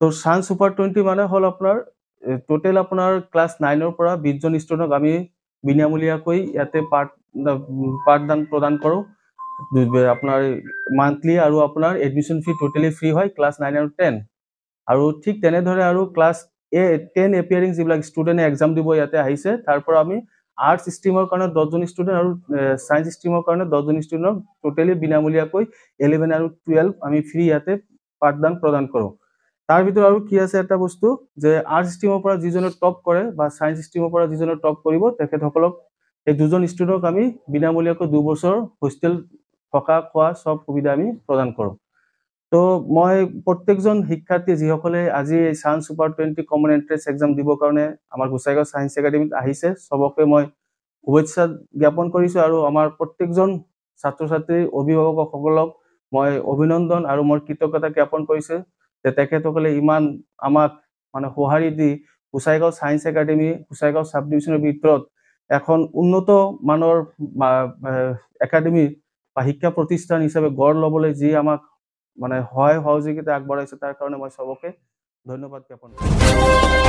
তো science super 20 মানে হ'ল আপোনাৰ টোটেল আপোনাৰ ক্লাছ 9 পৰা 20 জন ষ্টুডেণ্টক আমি বিনামূলীয়াকৈ ইয়াতে পাঠদান প্ৰদান কৰোঁ। আপোনাৰ মান্থলি আৰু আপোনাৰ এডমিশ্যন ফি টোটেলি ফ্ৰী হয় ক্লাছ 9 আৰু 10। আৰু ঠিক তেনেদৰে আৰু ক্লাছ 10 এপিয়াৰিং যিবিলাক ষ্টুডেণ্টে এক্সাম দিব ইয়াতে আহিছে, তাৰ পৰা আমি আৰ্টছ ষ্ট্ৰীমৰ কাৰণে 10জন ষ্টুডেণ্ট আৰু ছায়েন্স ষ্ট্ৰীমৰ কাৰণে 10জন ষ্টুডেণ্টক টোটেলি বিনামূলীয়াকৈ 11 আৰু 12 আমি ফ্ৰী ইয়াতে পাঠদান প্ৰদান কৰোঁ। তাৰ ভিতৰত আৰু কি আছে এটা বস্তু যে আৰ্টছ ষ্ট্ৰীমৰ পৰা যিজনে টপ কৰে বা ছায়েন্স ষ্ট্ৰীমৰ পৰা যিজনে টপ কৰিব তেখেতসকলক এই দুজন ষ্টুডেণ্টক আমি বিনামূলীয়াকৈ 2 বছৰ হোষ্টেল থকা খোৱা সব সুবিধা আমি প্ৰদান কৰোঁ। তো মই প্ৰত্যেকজন শিক্ষাৰ্থী যিসকলে আজি science super 20 common entrance exam দিবৰ কাৰণে আমাৰ গোসাইগাঁও সায়েন্স একাডেমীত আহিছে, সবকে মই শুভেচ্ছা জ্ঞাপন কৰিছোঁ আৰু আমাৰ প্ৰত্যেকজন ছাত্ৰ ছাত্ৰীৰ অভিভাৱকসকলক মই অভিনন্দন আৰু মোৰ কৃতজ্ঞতা জ্ঞাপন কৰিছোঁ যে তেখেতসকলে ইমান আমাক মানে সঁহাৰি দি Gossaigaon science academy Gossaigaon sub ডিভিজনৰ ভিতৰত এখন উন্নত মানৰ একাডেমী বা শিক্ষা প্ৰতিষ্ঠান হিচাপে গঢ় ল'বলৈ যি আমাক মানে সহায় সহযোগিতা আগবঢ়াইছে তাৰ কাৰণে মই সবকে ধন্যবাদ জ্ঞাপন কৰিছোঁ।